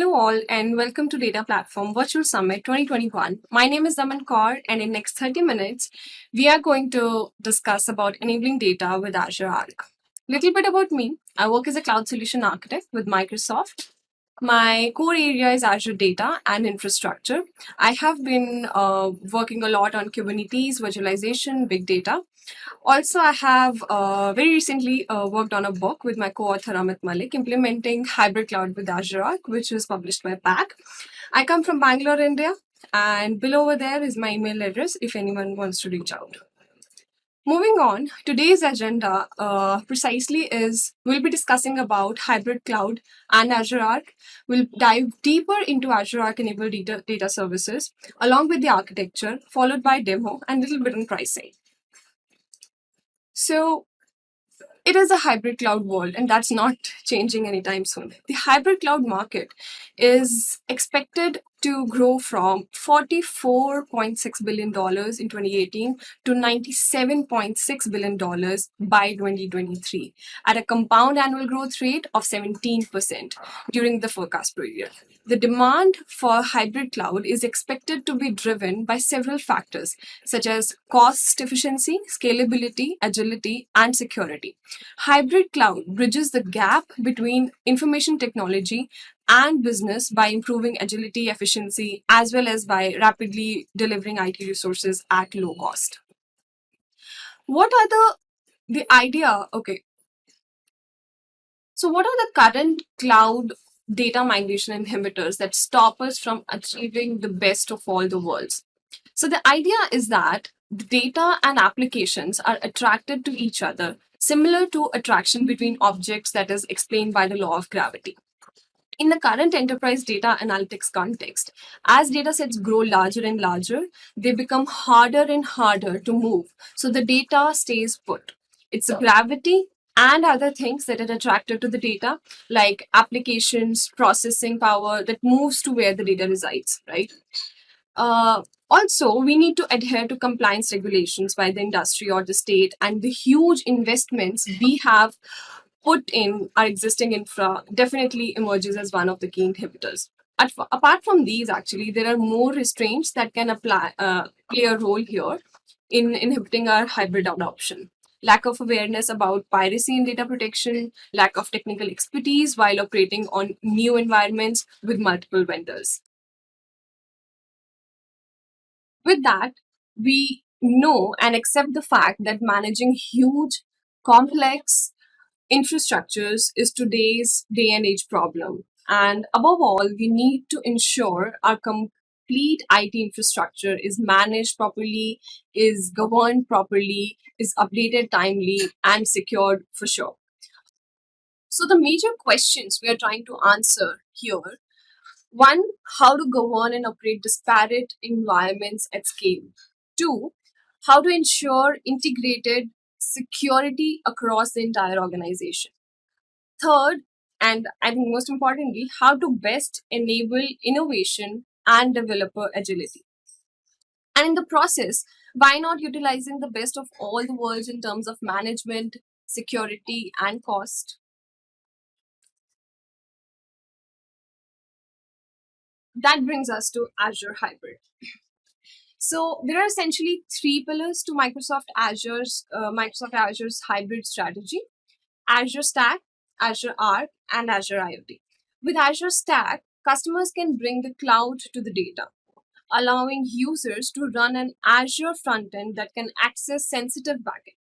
Hello all and welcome to Data Platform Virtual Summit 2021. My name is Daman Kaur and in next 30 minutes, we are going to discuss about enabling data with Azure Arc. Little bit about me. I work as a cloud solution architect with Microsoft. My core area is Azure data and infrastructure. I have been working a lot on Kubernetes, virtualization, big data. Also, I have very recently worked on a book with my co-author Amit Malik, implementing hybrid cloud with Azure Arc, which was published by PAC. I come from Bangalore, India, and below over there is my email address if anyone wants to reach out. Moving on, today's agenda precisely is we'll be discussing about hybrid cloud and Azure Arc. We'll dive deeper into Azure Arc enabled data services along with the architecture, followed by demo and a little bit on pricing. So it is a hybrid cloud world, and that's not changing anytime soon. The hybrid cloud market is expected to grow from $44.6 billion in 2018 to $97.6 billion by 2023 at a compound annual growth rate of 17% during the forecast period. The demand for hybrid cloud is expected to be driven by several factors such as cost efficiency, scalability, agility, and security. Hybrid cloud bridges the gap between information technology and business by improving agility, efficiency, as well as by rapidly delivering IT resources at low cost. What are the idea? Okay. So what are the current cloud data migration inhibitors that stop us from achieving the best of all the worlds? So the idea is that the data and applications are attracted to each other, similar to attraction between objects that is explained by the law of gravity. In the current enterprise data analytics context, as data sets grow larger and larger, they become harder and harder to move. So the data stays put. It's gravity and other things that are attracted to the data, like applications, processing power that moves to where the data resides, right? Also, we need to adhere to compliance regulations by the industry or the state, and the huge investments we have put in our existing infra definitely emerges as one of the key inhibitors. Apart from these, actually, there are more restraints that can play a role here in inhibiting our hybrid adoption. Lack of awareness about piracy and data protection, lack of technical expertise while operating on new environments with multiple vendors. With that, we know and accept the fact that managing huge, complex infrastructures is today's day and age problem. And above all, we need to ensure our complete IT infrastructure is managed properly, is governed properly, is updated timely, and secured for sure. So, the major questions we are trying to answer here: one, how to govern and operate disparate environments at scale. Two, how to ensure integrated security across the entire organization. Third, and I think most importantly, how to best enable innovation and developer agility. And in the process, why not utilizing the best of all the worlds in terms of management, security, and cost? That brings us to Azure Hybrid. So there are essentially three pillars to Microsoft Azure's hybrid strategy: Azure Stack, Azure Arc, and Azure IoT. With Azure Stack, customers can bring the cloud to the data, allowing users to run an Azure frontend that can access sensitive backend.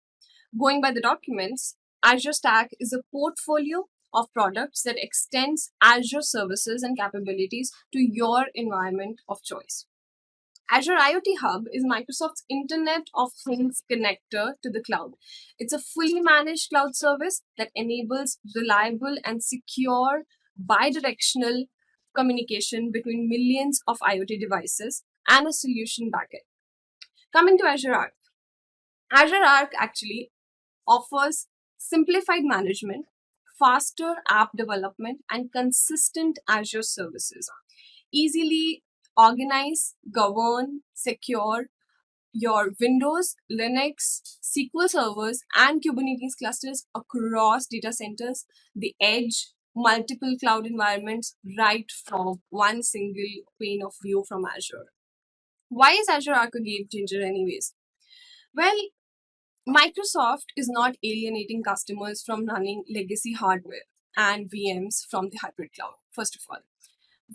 Going by the documents, Azure Stack is a portfolio of products that extends Azure services and capabilities to your environment of choice. Azure IoT Hub is Microsoft's Internet of Things connector to the cloud. It's a fully managed cloud service that enables reliable and secure bidirectional communication between millions of IoT devices and a solution backend. Coming to Azure Arc. Azure Arc actually offers simplified management, faster app development, and consistent Azure services. Easily organize, govern, secure your Windows, Linux, SQL servers, and Kubernetes clusters across data centers, the edge, multiple cloud environments right from one single pane of view from Azure. Why is Azure Arc a game changer, anyways? Well, Microsoft is not alienating customers from running legacy hardware and VMs from the hybrid cloud, first of all.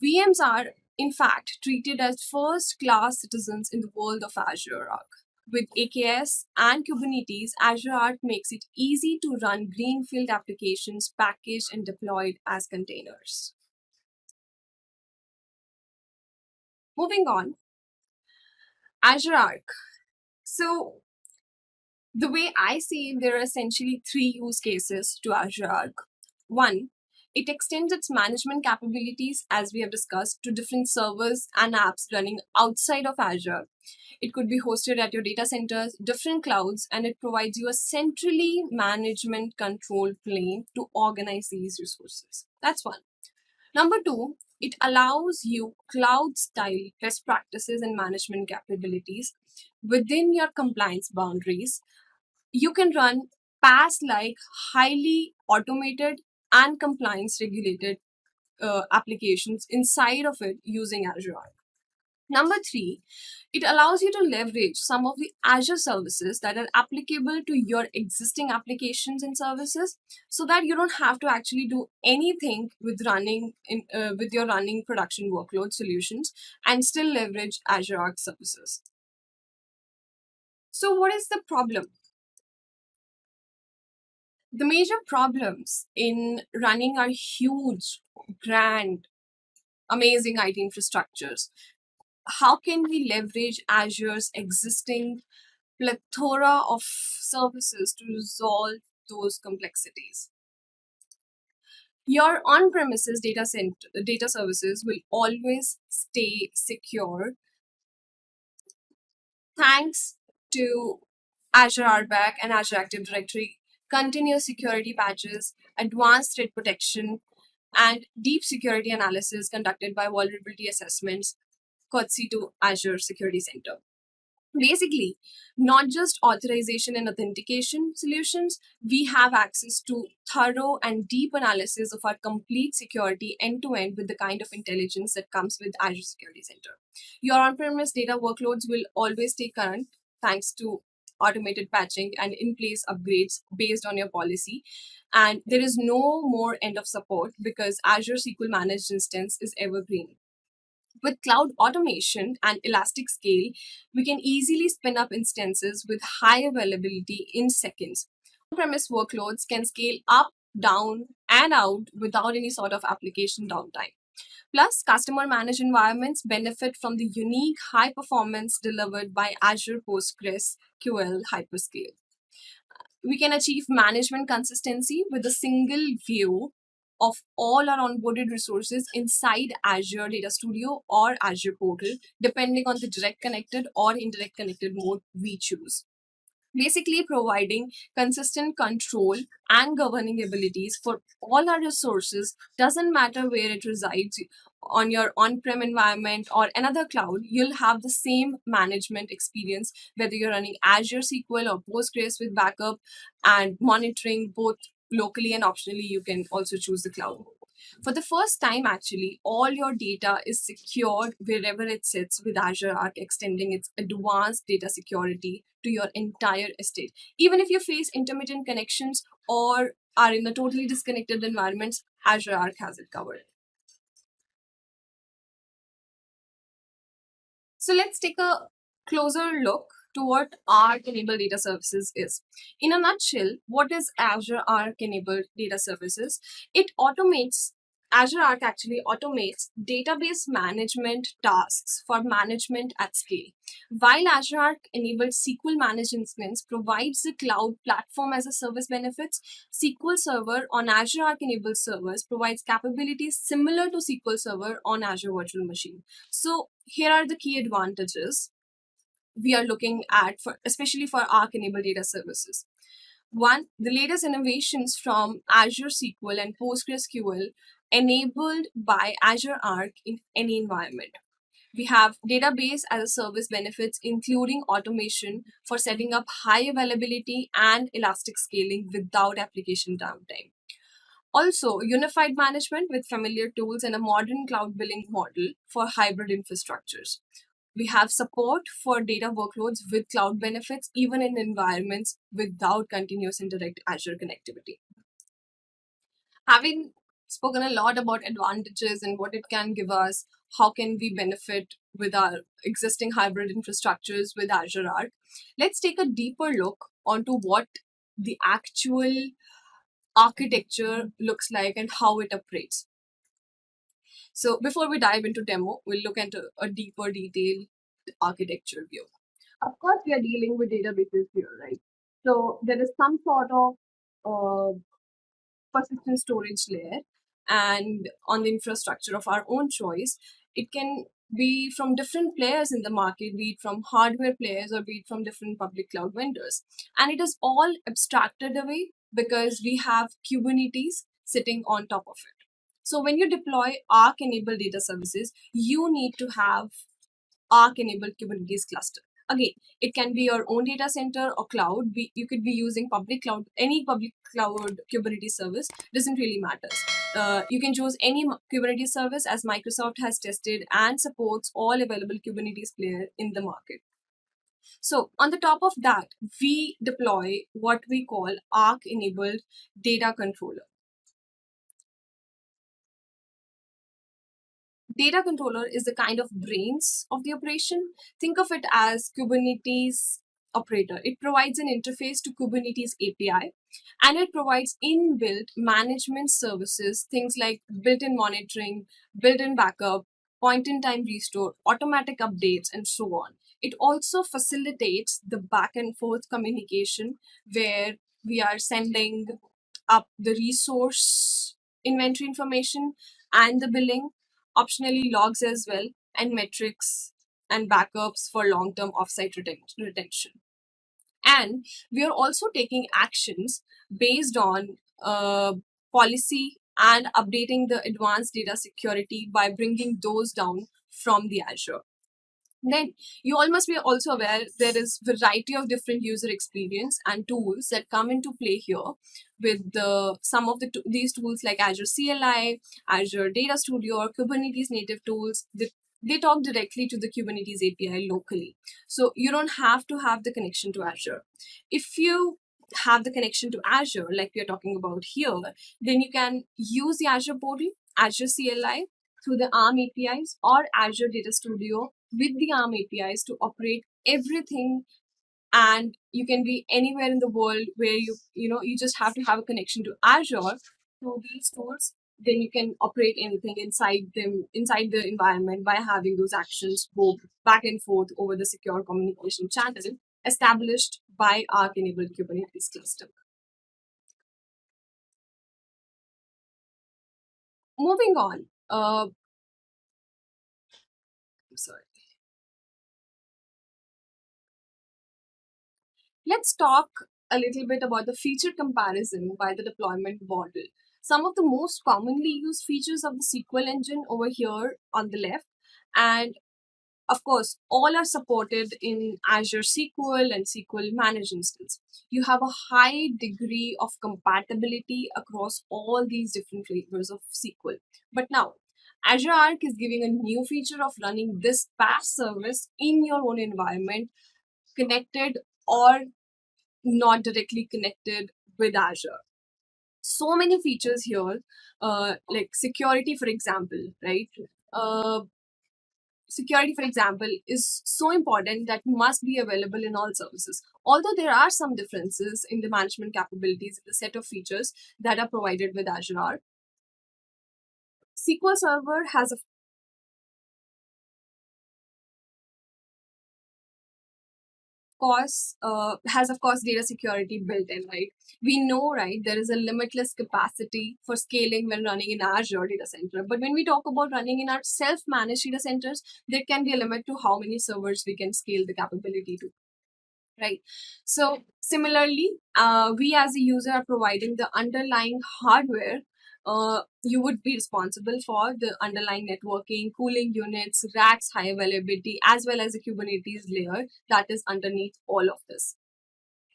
VMs are, in fact, treated as first class citizens in the world of Azure Arc. With AKS and Kubernetes, Azure Arc makes it easy to run greenfield applications packaged and deployed as containers. Moving on, Azure Arc. So, the way I see it, there are essentially three use cases to Azure Arc. One, it extends its management capabilities, as we have discussed, to different servers and apps running outside of Azure. It could be hosted at your data centers, different clouds, and it provides you a centrally management control plane to organize these resources. That's one. Number two, it allows you cloud style best practices and management capabilities within your compliance boundaries. You can run PaaS like highly automated and compliance regulated applications inside of it using Azure Arc. Number three, it allows you to leverage some of the Azure services that are applicable to your existing applications and services, so that you don't have to actually do anything with with your running production workload solutions and still leverage Azure Arc services. So, what is the problem? The major problems in running our huge, grand, amazing IT infrastructures. How can we leverage Azure's existing plethora of services to resolve those complexities? Your on-premises data services will always stay secure thanks to Azure RBAC and Azure Active Directory, continuous security patches, advanced threat protection, and deep security analysis conducted by vulnerability assessments, courtesy to Azure Security Center. Basically, not just authorization and authentication solutions, we have access to thorough and deep analysis of our complete security end to end with the kind of intelligence that comes with Azure Security Center. Your on premise data workloads will always stay current thanks to automated patching and in place upgrades based on your policy. And there is no more end of support because Azure SQL Managed Instance is evergreen. With cloud automation and elastic scale, we can easily spin up instances with high availability in seconds. On-premise workloads can scale up, down, and out without any sort of application downtime. Plus, customer managed environments benefit from the unique high performance delivered by Azure PostgreSQL Hyperscale. We can achieve management consistency with a single view of all our onboarded resources inside Azure Data Studio or Azure Portal, depending on the direct connected or indirect connected mode we choose. Basically, providing consistent control and governing abilities for all our resources doesn't matter where it resides on your on-prem environment or another cloud. You'll have the same management experience whether you're running Azure SQL or Postgres with backup and monitoring both locally and optionally. You can also choose the cloud. For the first time, actually, all your data is secured wherever it sits with Azure Arc, extending its advanced data security to your entire estate. Even if you face intermittent connections or are in a totally disconnected environments, Azure Arc has it covered. So let's take a closer look to what Arc enabled data services is. In a nutshell, what is Azure Arc enabled data services? It automates Azure Arc actually automates database management tasks for management at scale. While Azure Arc enabled SQL managed instance provides the cloud platform as a service benefits, SQL Server on Azure Arc enabled servers provides capabilities similar to SQL Server on Azure Virtual Machine. So here are the key advantages we are looking at for especially for Arc enabled data services. One, the latest innovations from Azure SQL and PostgreSQL enabled by Azure Arc in any environment. We have database as a service benefits, including automation for setting up high availability and elastic scaling without application downtime. Also, unified management with familiar tools and a modern cloud billing model for hybrid infrastructures. We have support for data workloads with cloud benefits, even in environments without continuous indirect Azure connectivity. Having spoken a lot about advantages and what it can give us, how can we benefit with our existing hybrid infrastructures with Azure Arc, let's take a deeper look onto what the actual architecture looks like and how it operates. So before we dive into demo, we'll look into a deeper detailed architecture view. Of course, we are dealing with databases here, right? So there is some sort of persistent storage layer, and on the infrastructure of our own choice, it can be from different players in the market, be it from hardware players or be it from different public cloud vendors. And it is all abstracted away because we have Kubernetes sitting on top of it. So when you deploy Arc enabled data services, you need to have Arc enabled Kubernetes cluster. Again, it can be your own data center or cloud. You could be using public cloud, any public cloud Kubernetes service, doesn't really matter. You can choose any Kubernetes service as Microsoft has tested and supports all available Kubernetes player in the market. So on the top of that, we deploy what we call Arc enabled data controller. Data controller is the kind of brains of the operation. Think of it as Kubernetes operator. It provides an interface to Kubernetes API, and it provides inbuilt management services, things like built-in monitoring, built-in backup, point-in-time restore, automatic updates, and so on. It also facilitates the back and forth communication where we are sending up the resource inventory information and the billing, optionally logs as well, and metrics and backups for long-term offsite retention. And we are also taking actions based on policy and updating the advanced data security by bringing those down from the Azure. Then you all must be also aware there is variety of different user experience and tools that come into play here with some of these tools like Azure CLI, Azure Data Studio, or Kubernetes native tools. They talk directly to the Kubernetes API locally. So you don't have to have the connection to Azure. If you have the connection to Azure, like we are talking about here, then you can use the Azure portal, Azure CLI, through the ARM APIs or Azure Data Studio with the ARM APIs to operate everything, and you can be anywhere in the world where you just have to have a connection to Azure through these tools. Then you can operate anything inside the environment by having those actions go back and forth over the secure communication channel established by Arc enabled Kubernetes cluster. Moving on, I'm sorry. Let's talk a little bit about the feature comparison by the deployment model. Some of the most commonly used features of the SQL engine over here on the left, and of course, all are supported in Azure SQL and SQL Managed Instance. You have a high degree of compatibility across all these different flavors of SQL. But now, Azure Arc is giving a new feature of running this batch service in your own environment, connected or not directly connected with Azure. So many features here, like security, for example, right? Uh, Security, for example, is so important that must be available in all services. Although there are some differences in the management capabilities, the set of features that are provided with Azure Arc, SQL Server has of course data security built in, right? We know, right, there is a limitless capacity for scaling when running in Azure data center, but when we talk about running in our self-managed data centers, there can be a limit to how many servers we can scale the capability to, right? So similarly, we as a user are providing the underlying hardware. You would be responsible for the underlying networking, cooling units, racks, high availability, as well as the Kubernetes layer that is underneath all of this.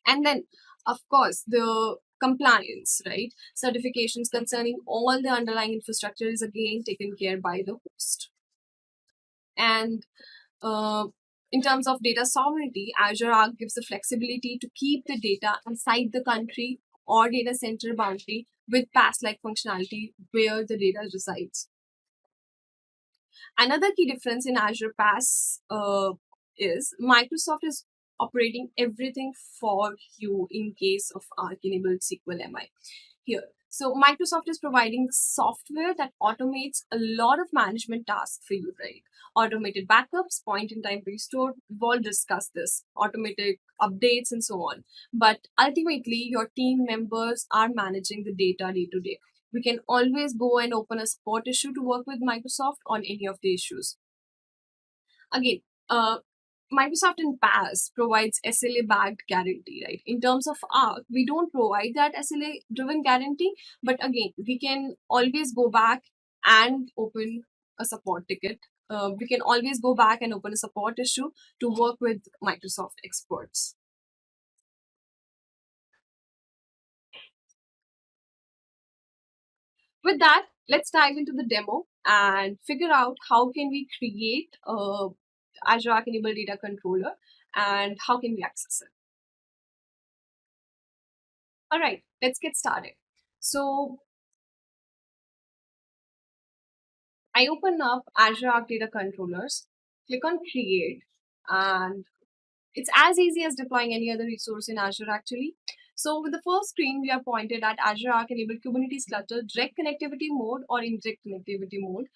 And then, of course, the compliance, right? Certifications concerning all the underlying infrastructure is again taken care by the host. And uh, in terms of data sovereignty, Azure Arc gives the flexibility to keep the data inside the country or data center boundary with pass-like functionality where the data resides. Another key difference in Azure PaaS is Microsoft is operating everything for you in case of Arc-enabled SQL MI here. So Microsoft is providing the software that automates a lot of management tasks for you, right? Automated backups, point-in-time restore, we've all discussed this, automated updates and so on. But ultimately, your team members are managing the data day to day. We can always go and open a support issue to work with Microsoft on any of the issues. Again, uh, Microsoft in PaaS provides SLA backed guarantee, right? In terms of Arc, we don't provide that SLA driven guarantee, but again, we can always go back and open a support ticket. We can always go back and open a support issue to work with Microsoft experts. With that, let's dive into the demo and figure out how can we create a Azure Arc enabled data controller and how can we access it. All right, let's get started. So I open up Azure Arc Data Controllers, click on Create, and it's as easy as deploying any other resource in Azure actually. So with the first screen, we are pointed at Azure Arc enabled Kubernetes cluster, direct connectivity mode or indirect connectivity mode.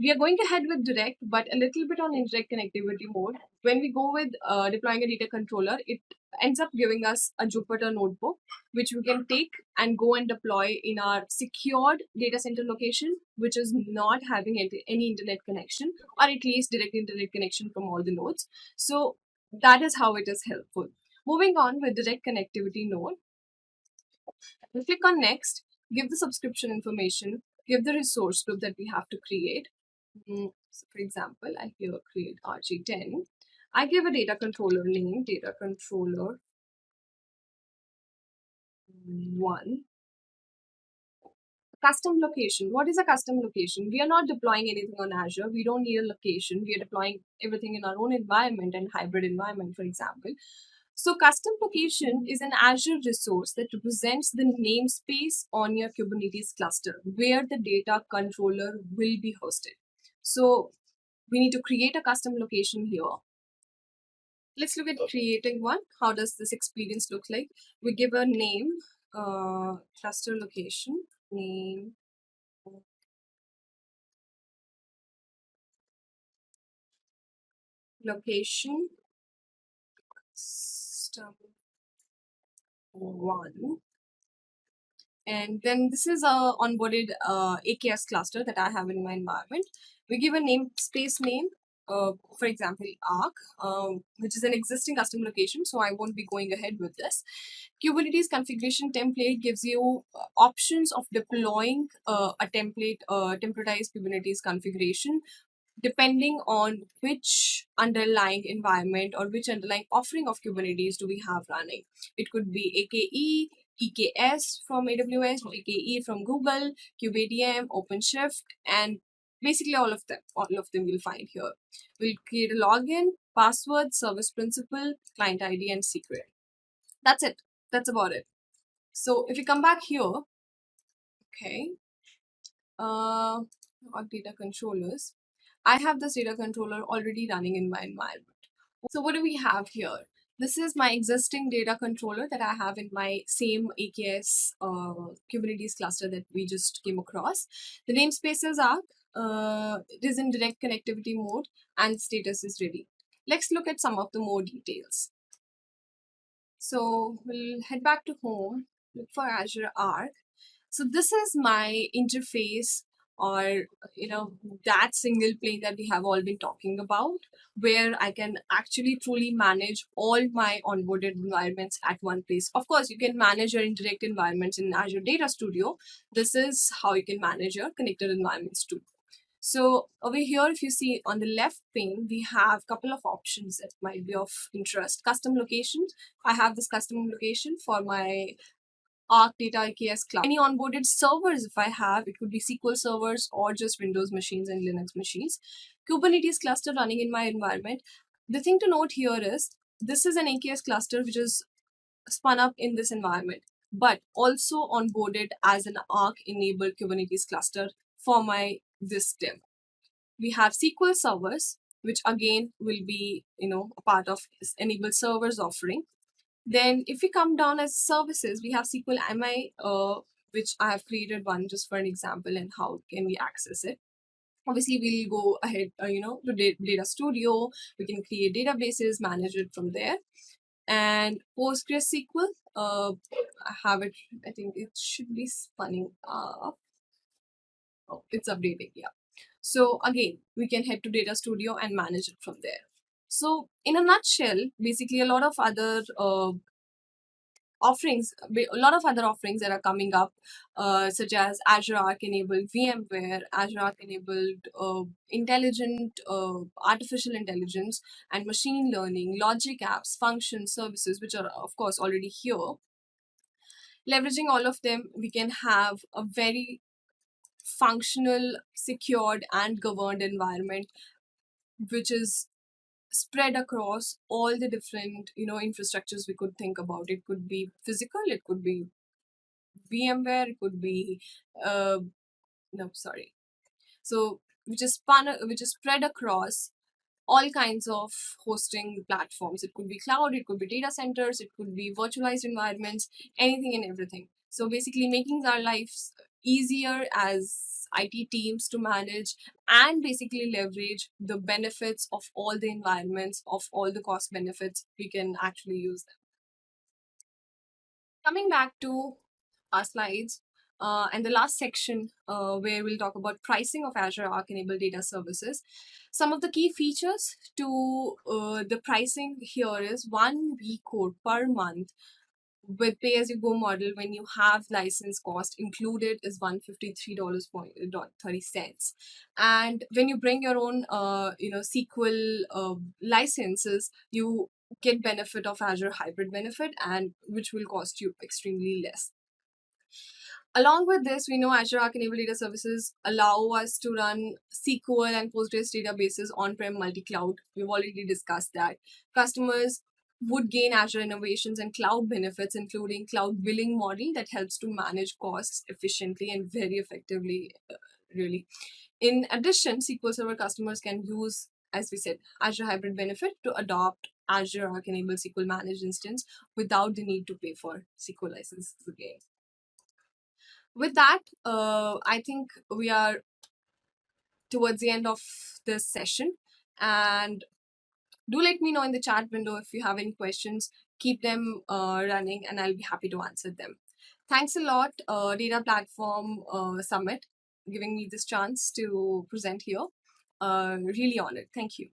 We are going ahead with direct, but a little bit on indirect connectivity mode. When we go with deploying a data controller, it ends up giving us a Jupyter notebook, which we can take and go and deploy in our secured data center location, which is not having any internet connection, or at least direct internet connection from all the nodes. So that is how it is helpful. Moving on with direct connectivity node, we click on next, give the subscription information, give the resource group that we have to create. So for example, I here create RG10. I give a data controller name, data controller 1. Custom location. What is a custom location? We are not deploying anything on Azure. We don't need a location. We are deploying everything in our own environment and hybrid environment, for example. So custom location is an Azure resource that represents the namespace on your Kubernetes cluster where the data controller will be hosted. So we need to create a custom location here. Let's look at creating one. How does this experience look like? We give a name, cluster location, name, location, custom 1. And then this is a onboarded AKS cluster that I have in my environment. We give a namespace name, for example, Arc, which is an existing custom location. So I won't be going ahead with this. Kubernetes configuration template gives you options of deploying a templatized Kubernetes configuration depending on which underlying environment or which underlying offering of Kubernetes do we have running. It could be AKE, EKS from AWS, GKE from Google, KubeADM, OpenShift, and basically all of them. All of them you'll find here. We'll create a login, password, service principal, client ID, and secret. That's it. That's about it. So if you come back here, okay, our data controllers, I have this data controller already running in my environment. So what do we have here? This is my existing data controller that I have in my same AKS Kubernetes cluster that we just came across. The namespaces are, it is in direct connectivity mode and status is ready. Let's look at some of the more details. So we'll head back to home, look for Azure Arc. So this is my interface, or that single plane that we have all been talking about, where I can actually truly manage all my onboarded environments at one place. Of course, you can manage your indirect environments in Azure Data Studio. This is how you can manage your connected environments too. So over here, if you see on the left pane, we have a couple of options that might be of interest. Custom locations. I have this custom location for my Arc Data AKS Cloud. Any onboarded servers, if I have, it could be SQL servers or just Windows machines and Linux machines. Kubernetes cluster running in my environment. The thing to note here is this is an AKS cluster which is spun up in this environment, but also onboarded as an Arc enabled Kubernetes cluster for my this demo. We have SQL servers, which again will be a part of this enabled servers offering. Then if we come down as services, we have SQL MI, which I have created one just for an example and how can we access it. Obviously, we'll go ahead, to Data Studio. We can create databases, manage it from there. And PostgreSQL, I have it, I think it should be spinning up. Oh, it's updating, yeah. So again, we can head to Data Studio and manage it from there. So in a nutshell, basically a lot of other a lot of other offerings that are coming up, such as Azure Arc enabled VMware, Azure Arc enabled intelligent artificial intelligence and machine learning, logic apps, functions, services, which are of course already here. Leveraging all of them, we can have a very functional, secured, and governed environment, which is spread across all the different infrastructures we could think about. It could be physical, it could be VMware, it could be no, sorry. So which is spread across all kinds of hosting platforms. It could be cloud, it could be data centers, it could be virtualized environments, anything and everything. So basically making our lives easier as IT teams to manage and basically leverage the benefits of all the environments, of all the cost benefits, we can actually use them. Coming back to our slides, and the last section where we'll talk about pricing of Azure Arc enabled data services. Some of the key features to the pricing here is 1 week code per month with pay as you go model. When you have license cost included is $153.30, and when you bring your own SQL licenses, you get benefit of Azure Hybrid benefit, and which will cost you extremely less. Along with this, we know Azure Arc enabled data services allow us to run SQL and Postgres databases on-prem multi-cloud. We've already discussed that. Customers would gain Azure innovations and cloud benefits, including cloud billing model that helps to manage costs efficiently and very effectively, really. In addition, SQL Server customers can use, as we said, Azure Hybrid benefit to adopt Azure Arc enabled SQL managed instance without the need to pay for SQL licenses again. With that, I think we are towards the end of this session. And do let me know in the chat window if you have any questions. Keep them running and I'll be happy to answer them. Thanks a lot, Data Platform Summit, giving me this chance to present here. Really honored. Thank you.